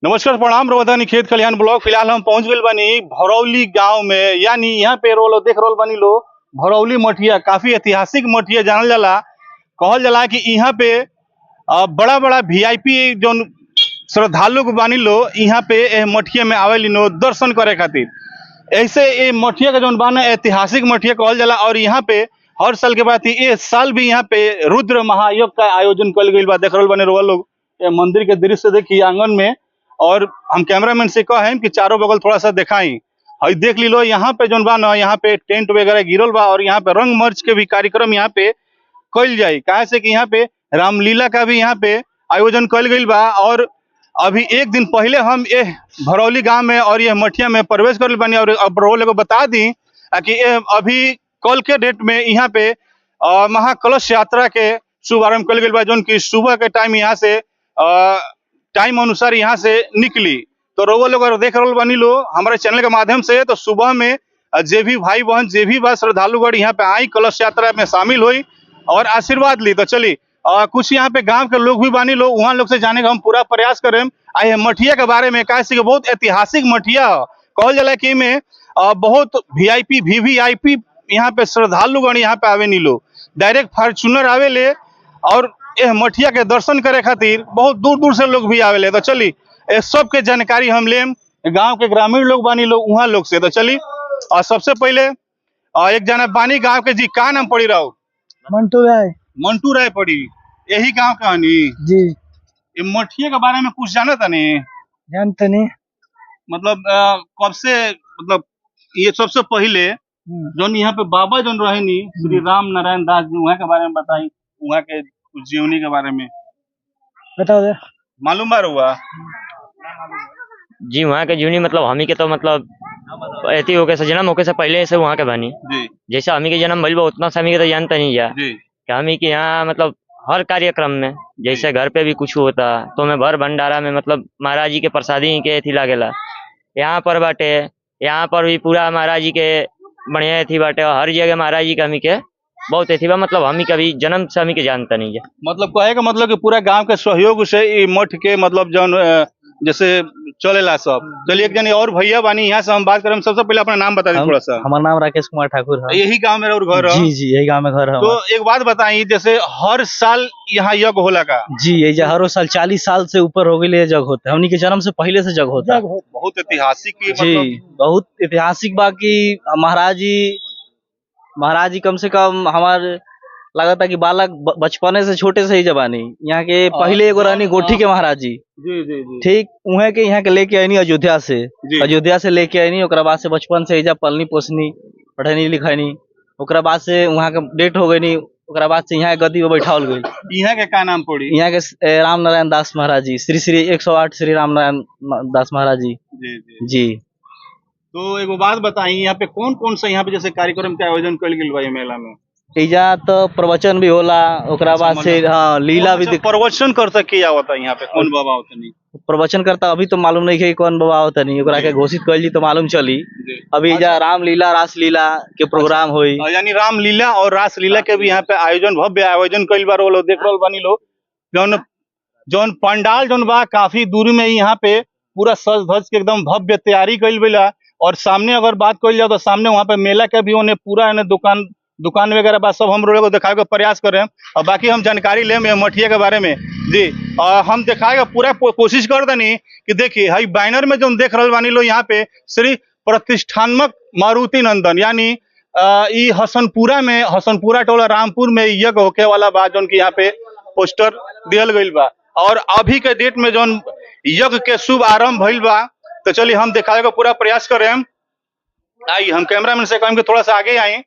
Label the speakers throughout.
Speaker 1: नमस्कार प्रणाम रवधानी खेत खलिहान ब्लॉक। फिलहाल हम पहुंच गए बानी भरौली गांव में, यानी यहाँ पे रोलो देख रोल बानी लो भरौली मठिया। काफी ऐतिहासिक मठिया जानल जाला। कहल जाला कि यहाँ पे बड़ा बड़ा वीआईपी जो श्रद्धालु बानी लो यहाँ पे मठिया में आवेली नो दर्शन करे खातिर। ऐसे ये मठिया का जो बाना ऐतिहासिक मठिया कहल जाला। और यहाँ पे हर साल के बाद ये साल भी यहाँ पे रुद्र महायोग का आयोजन कल गई बा। देख रहे बानी रोल लोग ये मंदिर के दृश्य देखिए आंगन में। और हम कैमरामैन से कहें कि चारों बगल थोड़ा सा दिखाई हई देख ली लो। यहाँ पे जो बा ना यहाँ पे टेंट वगैरह गिरल बा और यहाँ पे रंग मंच के भी कार्यक्रम यहाँ पे कल जाये। कहे से कि यहाँ पे रामलीला का भी यहाँ पे आयोजन कल गई बा। और अभी एक दिन पहले हम ये भरौली गांव में और ये मठिया में प्रवेश कर बनी। और अब रोल को बता दी कि अभी कल के डेट में यहाँ पे महाकलश यात्रा के शुभारंभ कल गई बा, जो कि सुबह के टाइम यहाँ से टाइम अनुसार यहाँ से निकली। तो रोगो लोग देख रहे बनी लो हमारे चैनल के माध्यम से। तो सुबह में जे भी भाई बहन जे भी बा श्रद्धालुगढ़ यहाँ पे आई, कलश यात्रा में शामिल हुई और आशीर्वाद ली। तो चली कुछ यहाँ पे गांव के लोग भी बानी लो, वहाँ लोग से जाने का हम पूरा प्रयास करें आए मठिया के बारे में। कैसे बहुत ऐतिहासिक मठिया कहल जाला कि में बहुत वीआईपी वीवीआईपी यहाँ पे श्रद्धालुगढ़ यहाँ पे आवे नी लो, डायरेक्ट फॉर्चूनर आवे ले और यह मठिया के दर्शन करे खातिर बहुत दूर दूर से लोग भी आवेले। तो चली सब के जानकारी हम लेम गांव के ग्रामीण लोग बानी लोग वहाँ लोग से। तो चली सबसे पहले एक जना बानी गांव के जी का नाम पड़ी रहो? मंटू राय पड़ी। यही गांव का हनी जी। ये मठिया के बारे में कुछ जाना था नहीं?
Speaker 2: जानते नहीं
Speaker 1: मतलब कब से, मतलब ये सबसे पहले जो यहाँ पे बाबा जो रहे नी श्री राम नारायण दास जी, वहाँ के बारे में बताई, वहाँ के जीवनी के बारे में
Speaker 2: बताओ दे।
Speaker 1: मालूम बार हुआ
Speaker 3: जी? वहाँ के जीवनी मतलब हमी के तो मतलब ऐसी होके से जन्म होके से पहले से वहाँ के बानी
Speaker 1: जी।
Speaker 3: जैसे हमी के जन्म भइल बा उतना से हमी के तो जानता नहीं जा
Speaker 1: जी।
Speaker 3: कि हमी के यहाँ मतलब हर कार्यक्रम में जैसे घर पे भी कुछ होता तो मैं भर भंडारा में मतलब महाराज जी के प्रसादी के थी लागेला। यहाँ पर बाटे, यहाँ पर भी पूरा महाराज जी के बढ़िया थी बाटे। हर जगह महाराज जी का हमी के बहुत ऐसी बा, मतलब हमी कभी जन्म से हमी के जानता नहीं है।
Speaker 1: मतलब कहे का मतलब कि पूरा गांव के सहयोग से ये मठ के मतलब जो जैसे चलेला सब। चलिए एक जन और भैया बानी यहाँ से हम बात करें। सबसे पहले अपना नाम बता दीजिए थोड़ा सा।
Speaker 2: हमारा नाम राकेश कुमार ठाकुर है।
Speaker 1: यही गांव में और घर है?
Speaker 2: जी जी यही गांव में घर है।
Speaker 1: तो एक बात बताइए, जैसे हर साल यहाँ यज्ञ होला का?
Speaker 2: जी यही हर साल 40 साल से ऊपर हो गई जग होता है। हमनी के जन्म से पहले से जग होता है।
Speaker 1: बहुत ऐतिहासिक
Speaker 2: जी बहुत ऐतिहासिक बाकी महाराज जी कम से कम हमारे लगा था कि बालक बचपने से छोटे से ही जबानी यहाँ के पहले एगो रहनी गोठी के महाराज जी।
Speaker 1: जी जी जी।
Speaker 2: ठीक उहे के यहाँ के लेके आईनी अयोध्या से लेके आईनी। ओकरा बाद से बचपन से एजा पलनी पोसनी पढ़नी लिखनी। ओकरा बाद से वहाँ के डेट हो गई। ओकरा बाद से यहाँ गद्दी पे बैठावल गई।
Speaker 1: यहाँ के का नाम पड़ी?
Speaker 2: यहाँ के राम नारायण दास महाराज जी, श्री 108 श्री राम नारायण दास महाराज जी।
Speaker 1: जी जी
Speaker 2: जी।
Speaker 1: तो एगो बात बताइए, यहाँ पे कौन कौन सा यहाँ पे जैसे कार्यक्रम के आयोजन कल गई बा मेला में?
Speaker 2: एजा तो प्रवचन भी होला। ओकरा बाद से हाँ लीला भी।
Speaker 1: प्रवचन करता क्या होता है यहाँ पे? कौन बाबा होता नहीं
Speaker 2: प्रवचन करता अभी तो मालूम नहीं है कौन बाबा होता नहीं। ओकरा के घोषित कर ली तो मालूम चली। अभी एजा रामलीला रासलीला के प्रोग्राम हुई,
Speaker 1: यानी रामलीला और रासलीला के भी यहाँ पे आयोजन भव्य आयोजन कई बार वो देख रहे बानी लो। जौन पंडाल जौन बा काफी दूरी में यहाँ पे पूरा सज धज के एकदम भव्य तैयारी कइल बा। और सामने अगर बात कइल जाए तो सामने वहाँ पे मेला के भी उन्हें पूरा दुकान वगैरह बा सब हम लोगों को दिखाए का प्रयास कर रहे हैं। और बाकी हम जानकारी लें मठिया के बारे में जी। हम दिखाए का पूरा कोशिश कर देनी कि देखिए हई बैनर में जो देख रहे बानी लो यहाँ पे श्री प्रतिष्ठात्मक मारुति नंदन, यानी ई हसनपुरा टोला रामपुर में यज्ञ होके वाला बा, जो यहाँ पे पोस्टर दियल गई बा। और अभी के डेट में जो यज्ञ के शुभ आरंभ भइल बा। तो चलिए हम दिखाए का पूरा प्रयास कर रहे हैं। आई हम कैमरामैन से कहेंगे थोड़ा सा आगे आई।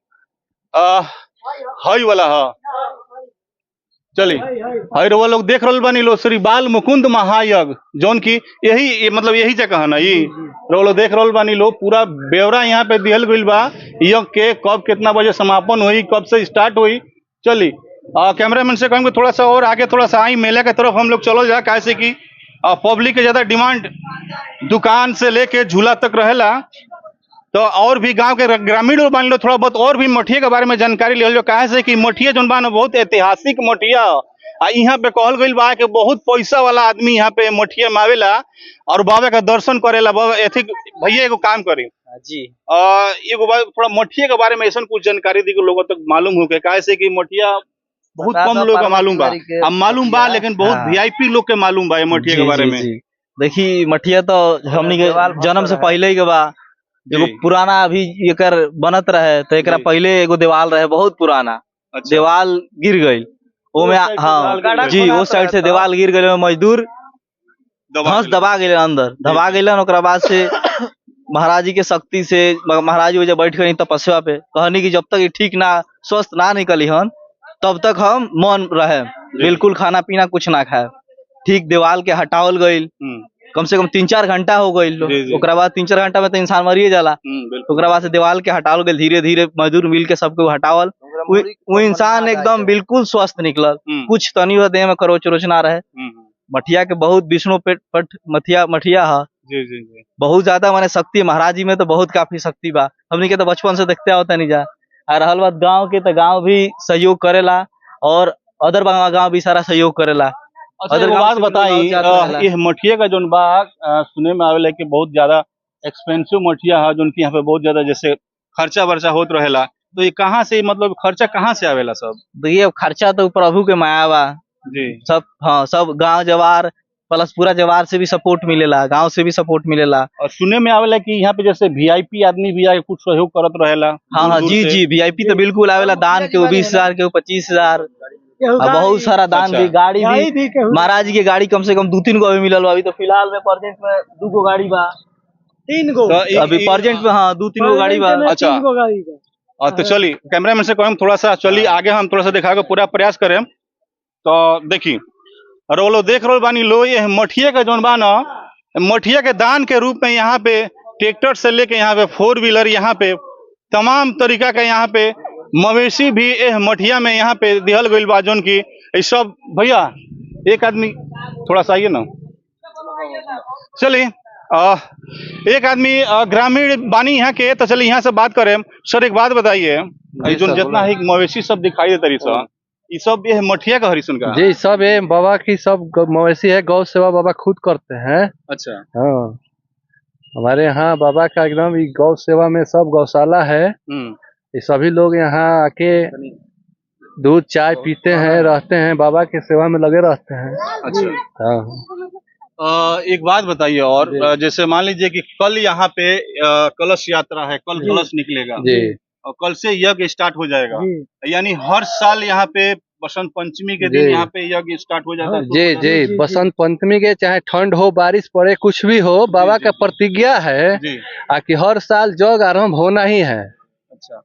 Speaker 1: हई वाला चली हई वो लोग देख रहे बानी लो श्री बाल मुकुंद महायज्ञ, जौन की यही मतलब यही जगह है ना। ये लोग देख रहे बानी लो पूरा ब्यौरा यहाँ पे दिहल गई बा यज्ञ के कब कितना बजे समापन हुई, कब से स्टार्ट हुई। चली कैमरामैन से कहेंगे थोड़ा सा और आगे थोड़ा सा आई मेला के तरफ हम लोग चलो जा। कैसे की पब्लिक के ज्यादा डिमांड दुकान से लेके झूला तक रहेला। तो और भी गांव के ग्रामीण लोग मान लो थोड़ा बहुत और भी मठिया के बारे में जानकारी ले लो। कहे से कि मठिया जो बा बहुत ऐतिहासिक मठिया यहाँ पे कहल गइल बा कि बहुत पैसा वाला आदमी यहाँ पे मठिया में आवेला और बाबा का दर्शन करेला। बाबा एथी भैया एगो काम करी
Speaker 2: जी
Speaker 1: एगो थोड़ा मठिया के बारे में ऐसा कुछ जानकारी दी लोगों तक मालूम हो के, काहे से कि मठिया बहुत कम लोग का मालूम बा, अब मालूम बा लेकिन बहुत वीआईपी लोग के मालूम बा मठिया के बारे में।
Speaker 2: देखी मठिया तो हमनी के जन्म से पहले ही के बा, एगो पुराना अभी एकर बनत रहे तो एकरा पहले एगो देवाल रहे बहुत पुराना। अच्छा। देवाल गिर गई वो में, हाँ जी वो साइड से देवाल गिर गई, मजदूर धंस दबा गए अंदर, दबा गए। ओकरा बाद से महाराज जी के शक्ति से महाराज जी जब बैठ गई तपस्या पे, कहनी कि जब तक ये ठीक ना स्वस्थ ना निकली हन तब तक हम मौन रहे, बिल्कुल खाना पीना कुछ ना खाए। ठीक देवाल के हटावल गई, कम से कम 3-4 घंटा हो गई। ओकरा बाद 3-4 घंटा में तो इंसान मरिए जाला। ओकरा बाद से देवाल के हटावल गई, धीरे धीरे मजदूर मिल के सबको हटावल। वो इंसान एकदम बिल्कुल स्वस्थ निकलल, कुछ तनी देह में खरोच उरोच ना रहे। मठिया के बहुत विष्णु पट मठिया है, बहुत ज्यादा माने शक्ति महाराज जी में तो बहुत काफी शक्ति बा। हमनी के तो बचपन से देखते होता नहीं जा। और रहल बात गाँव के, तो गाँव भी सहयोग करेला और अदर गाँव भी सारा सहयोग करेला।
Speaker 1: अच्छा एक बात बताई, ये मठिया का जो बा सुने में आवेला कि बहुत ज्यादा एक्सपेंसिव मठिया है, जो यहाँ पे बहुत ज्यादा जैसे खर्चा वर्चा होत रहेला, तो ये कहाँ से मतलब खर्चा कहाँ से आवेला? सब
Speaker 2: देखिए खर्चा तो प्रभु के माया बा जी, सब हाँ सब गांव जवार प्लस पूरा जवार से भी सपोर्ट मिलेला, गांव से भी सपोर्ट मिलेला। और
Speaker 1: सुने में आवेला कि यहाँ पे जैसे वीआईपी आदमी भी आके कुछ सहयोग करत रहेला।
Speaker 2: हाँ जी जी, वीआईपी तो बिल्कुल आवेला, दान के 20,000 के 25,000, बहुत सारा दान भी, गाड़ी भी महाराज जी के गाड़ी कम से कम 2-3 गो अभी मिलल बा। अभी तो फिलहाल में प्रेजेंट में 2 गो गाड़ी बा, 3 गो अभी प्रेजेंट में, हाँ 2-3 गो गाड़ी बा।
Speaker 1: अच्छा तो चलिए कैमरामैन से कहम थोड़ा सा चलिए आगे, हम थोड़ा सा दिखा के पूरा प्रयास करें। तो देखिए रोलो देख रो बानी लो, ये मठिया का जोन बा ना, मठिया के दान के रूप में यहाँ पे ट्रैक्टर से लेके यहाँ पे 4 व्हीलर, यहाँ पे तमाम तरीका का यहाँ पे मवेशी भी मठिया में यहाँ पे दिहल गइल बा। जोन की सब भैया एक आदमी थोड़ा सा आइए ना, चलिए एक आदमी ग्रामीण बानी यहाँ के, तो चलिए यहाँ से बात करें। सर एक बात बताइए, जो जितना है मवेशी सब दिखाई देता रही सर, ये सब ये मठिया का हरिशन का?
Speaker 4: जी सब ये बाबा की सब मवेशी है, गौ सेवा बाबा खुद करते हैं।
Speaker 1: अच्छा
Speaker 4: हाँ, हमारे यहाँ बाबा का एकदम गौ सेवा में सब गौशाला है। ये सभी लोग यहाँ आके दूध चाय पीते हैं, रहते हैं, बाबा की सेवा में लगे रहते हैं।
Speaker 1: अच्छा
Speaker 4: हाँ।
Speaker 1: एक बात बताइए, और जैसे मान लीजिए कि कल यहाँ पे कलश यात्रा है, कल कलश निकलेगा
Speaker 4: जी,
Speaker 1: और कल से यज्ञ स्टार्ट हो जाएगा, यानी हर साल यहाँ पे बसंत पंचमी के दिन यहाँ पे यज्ञ स्टार्ट हो जाता है।
Speaker 4: जी जी, बसंत पंचमी के चाहे ठंड हो बारिश पड़े कुछ भी हो, बाबा का प्रतिज्ञा है कि हर साल यज्ञ आरंभ होना ही है।
Speaker 1: अच्छा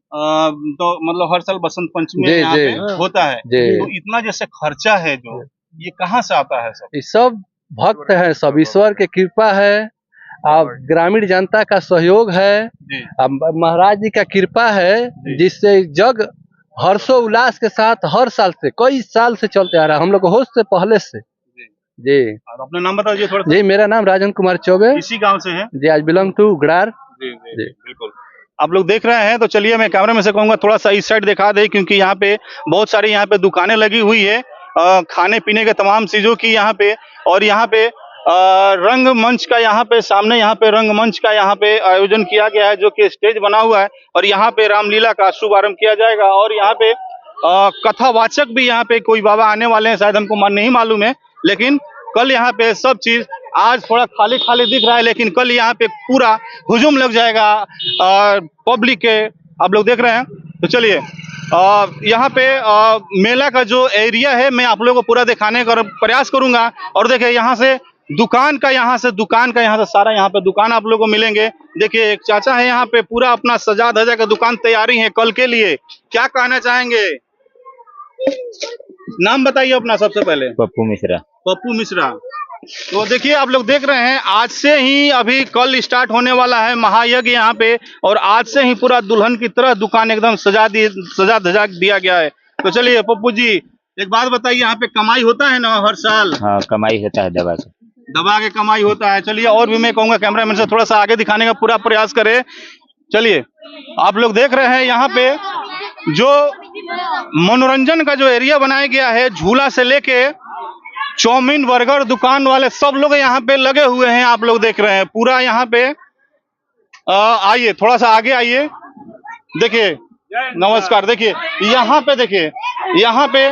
Speaker 1: तो मतलब हर साल बसंत पंचमी यहाँ पे होता है, तो इतना जैसे खर्चा है जो ये कहाँ से आता है? सब
Speaker 4: ये सब भक्त है, सब ईश्वर की कृपा है, अब ग्रामीण जनता का सहयोग है, अब महाराज जी का कृपा है, जिससे जग हर्षो उल्लास के साथ हर साल से कई साल से चलते आ रहा है, हम लोग को होश से पहले से। जी
Speaker 1: अपना नाम बताइए थोड़ा।
Speaker 4: जी मेरा नाम राजन कुमार चौबे,
Speaker 1: इसी गांव से है
Speaker 4: जी, आज बिलोंग टू उगड़ार।
Speaker 1: जी बिल्कुल आप लोग देख रहे हैं। तो चलिए मैं कैमरे में से कहूंगा थोड़ा सा इस साइड दिखा दे, क्योंकि यहाँ पे बहुत सारी यहाँ पे दुकानें लगी हुई है खाने पीने के तमाम चीजों की यहाँ पे, और यहाँ पे रंग मंच का यहाँ पे सामने यहाँ पे रंग मंच का यहाँ पे आयोजन किया गया है, जो कि स्टेज बना हुआ है, और यहाँ पे रामलीला का शुभारंभ किया जाएगा। और यहाँ पे कथावाचक भी यहाँ पे कोई बाबा आने वाले हैं, शायद हमको नहीं मालूम है, लेकिन कल यहाँ पे सब चीज, आज थोड़ा खाली खाली दिख रहा है, लेकिन कल यहाँ पे पूरा हुजूम लग जाएगा पब्लिक के, आप लोग देख रहे हैं। तो चलिए यहाँ पे मेला का जो एरिया है मैं आप लोगों को पूरा दिखाने का प्रयास करूंगा। और देखिए यहाँ से दुकान का यहाँ से सारा यहाँ पे दुकान आप लोगों को मिलेंगे। देखिए एक चाचा है यहाँ पे, पूरा अपना सजा धजा का दुकान तैयारी है कल के लिए। क्या कहना चाहेंगे? नाम बताइए अपना सबसे पहले।
Speaker 5: पप्पू मिश्रा।
Speaker 1: पप्पू मिश्रा। तो देखिए आप लोग देख रहे हैं, आज से ही अभी कल स्टार्ट होने वाला है महायज्ञ यहाँ पे, और आज से ही पूरा दुल्हन की तरह दुकान एकदम सजा धजा दिया गया है। तो चलिए पप्पू जी एक बात बताइए, यहाँ पे कमाई होता है ना हर साल?
Speaker 5: हाँ कमाई होता है,
Speaker 1: दबा के कमाई होता है। चलिए और भी मैं कहूँगा कैमरामैन से थोड़ा सा आगे दिखाने का पूरा प्रयास करे। चलिए आप लोग देख रहे हैं यहाँ पे जो मनोरंजन का जो एरिया बनाया गया है, झूला से लेके चाउमीन बर्गर दुकान वाले सब लोग यहाँ पे लगे हुए हैं, आप लोग देख रहे हैं पूरा यहाँ पे। आइए थोड़ा सा आगे आइए, देखिए नमस्कार। देखिए यहाँ पे, देखिए यहाँ पे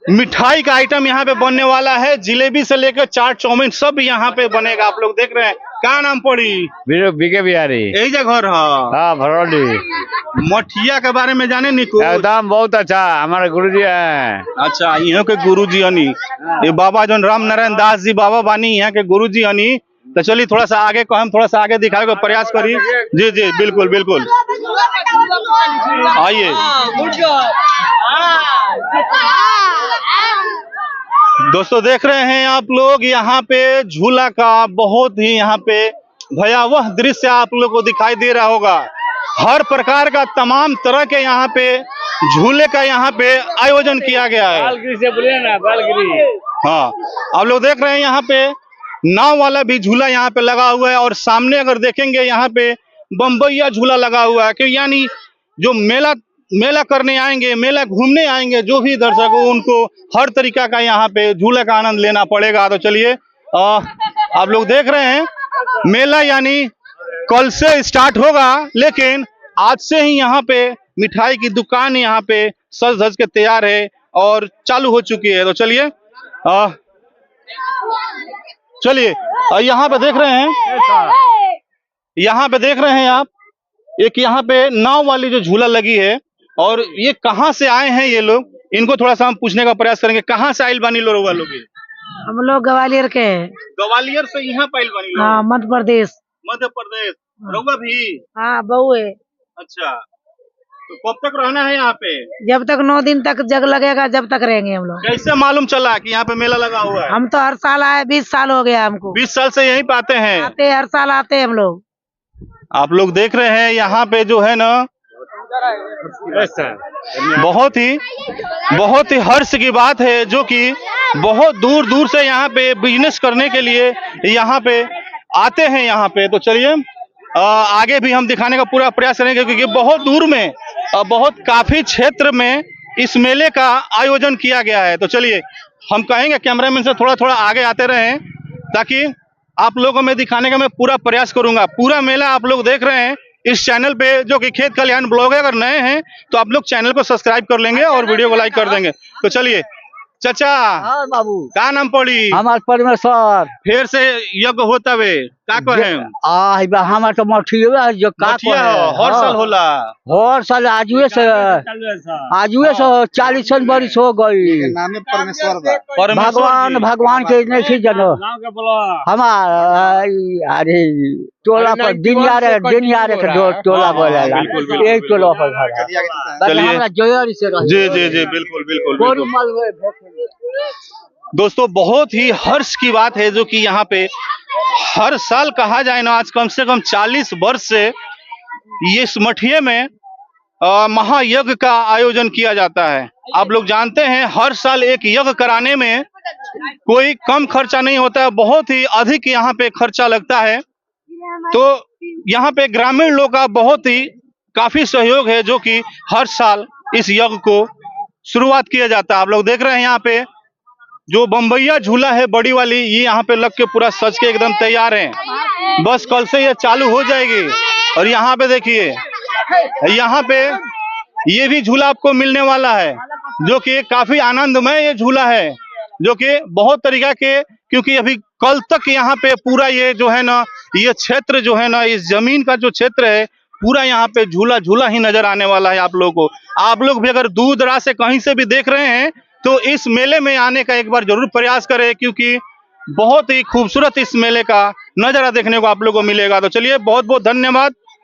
Speaker 1: मिठाई का आइटम यहाँ पे बनने वाला है, जिलेबी से लेकर चाट चाउमीन सब यहाँ पे बनेगा, आप लोग देख रहे हैं। क्या नाम पड़ी?
Speaker 5: बीके बिहारी।
Speaker 1: यही जगह
Speaker 5: हाँ, भरौली।
Speaker 1: मठिया के बारे में जाने निको?
Speaker 5: एकदम बहुत अच्छा, हमारे गुरुजी हैं।
Speaker 1: अच्छा, यहाँ के गुरुजी हनी, ये बाबा जो राम नारायण दास जी बाबा बानी यहाँ के गुरुजी हनी। तो चलिए थोड़ा सा आगे को, हम थोड़ा सा आगे दिखाने का प्रयास करी। जी जी बिल्कुल बिल्कुल, आइए। दोस्तों देख रहे हैं आप लोग यहाँ पे झूला का बहुत ही यहाँ पे भयावह दृश्य आप लोग को दिखाई दे रहा होगा। हर प्रकार का तमाम तरह के यहाँ पे झूले का यहाँ पे आयोजन किया गया है।
Speaker 5: बालगिरी से बोलिए ना, बालगिरी।
Speaker 1: हाँ, आप लोग देख रहे हैं यहाँ पे नाव वाला भी झूला यहाँ पे लगा हुआ है, और सामने अगर देखेंगे यहाँ पे बम्बैया झूला लगा हुआ है, कि यानी जो मेला करने आएंगे, मेला घूमने आएंगे जो भी दर्शक हो, उनको हर तरीका का यहाँ पे झूले का आनंद लेना पड़ेगा। तो चलिए आप लोग देख रहे हैं मेला यानी कल से स्टार्ट होगा, लेकिन आज से ही यहाँ पे मिठाई की दुकान यहाँ पे सज धज के तैयार है और चालू हो चुकी है। तो चलिए चलिए यहाँ पे देख रहे हैं, यहाँ पे देख रहे हैं आप, एक यहाँ पे नाव वाली जो झूला लगी है, और ये कहाँ से आए हैं ये लोग, इनको थोड़ा सा हम पूछने का प्रयास करेंगे। कहाँ से आइल बानी लोग?
Speaker 6: हम लोग ग्वालियर के हैं।
Speaker 1: ग्वालियर से यहाँ पे आइल बानी लोग?
Speaker 6: हाँ, मध्य प्रदेश।
Speaker 1: मध्य प्रदेश। रउआ भी?
Speaker 6: हाँ, बहू है।
Speaker 1: अच्छा, तो कब तक रहना है यहाँ पे?
Speaker 6: जब तक 9 दिन तक जग लगेगा, जब तक रहेंगे हम लोग।
Speaker 1: कैसे मालूम चला कि यहाँ पे मेला लगा हुआ है?
Speaker 6: हम तो हर साल आए, 20 साल हो गया हमको।
Speaker 1: 20 साल से यहीं पे आते हैं?
Speaker 6: आते, हर साल आते हम लोग।
Speaker 1: आप लोग देख रहे हैं यहाँ पे जो है ना, बहुत ही हर्ष की बात है, जो कि बहुत दूर दूर से यहाँ पे बिजनेस करने के लिए यहाँ पे आते हैं यहाँ पे। तो चलिए आगे भी हम दिखाने का पूरा प्रयास करेंगे, क्योंकि बहुत दूर में बहुत काफी क्षेत्र में इस मेले का आयोजन किया गया है। तो चलिए हम कहेंगे कैमरामैन से थोड़ा थोड़ा आगे आते रहें, ताकि आप लोगों में दिखाने का मैं पूरा प्रयास करूंगा। पूरा मेला आप लोग देख रहे हैं इस चैनल पे, जो कि खेत खलिहान ब्लॉग है। अगर नए हैं तो आप लोग चैनल को सब्सक्राइब कर लेंगे और वीडियो को लाइक कर देंगे। तो चलिए चाचा,
Speaker 2: हाँ बाबू,
Speaker 1: का नाम पड़ी?
Speaker 2: हमार परमेश्वर।
Speaker 1: फिर से यज्ञ होता वे का कहे?
Speaker 2: हमार तो मठिया जो का
Speaker 1: मठिया हर साल होला?
Speaker 2: हर साल आजुए से 40 बरिस हो गई। भगवान के नहीं जनो हमार, अरे टोला पर दिन यार टोला बोला, एक टोला पर।
Speaker 1: जी जी जी बिल्कुल बिल्कुल। दोस्तों बहुत ही हर्ष की बात है, जो कि यहाँ पे हर साल कहा जाए ना, आज कम से कम 40 वर्ष से ये इस मठिए में महायज्ञ का आयोजन किया जाता है। आप लोग जानते हैं हर साल एक यज्ञ कराने में कोई कम खर्चा नहीं होता है, बहुत ही अधिक यहाँ पे खर्चा लगता है। तो यहाँ पे ग्रामीण लोग का बहुत ही काफी सहयोग है, जो कि हर साल इस यज्ञ को शुरुआत किया जाता है। आप लोग देख रहे हैं यहाँ पे जो बम्बैया झूला है बड़ी वाली, ये यहाँ पे लग के पूरा सज के एकदम तैयार है। बस कल से ये चालू हो जाएगी। और यहाँ पे देखिए, यहाँ पे ये भी झूला आपको मिलने वाला है, जो कि काफी आनंदमय ये झूला है, जो कि बहुत तरीका के, क्योंकि अभी कल तक यहाँ पे पूरा ये जो है ना, ये क्षेत्र जो है ना, इस जमीन का जो क्षेत्र है पूरा यहाँ पे झूला झूला ही नजर आने वाला है आप लोगों को। आप लोग भी अगर दूर दराज से कहीं से भी देख रहे हैं तो इस मेले में आने का एक बार जरूर प्रयास करें, क्योंकि बहुत ही खूबसूरत इस मेले का नजारा देखने को आप लोगों को मिलेगा। तो चलिए बहुत बहुत धन्यवाद।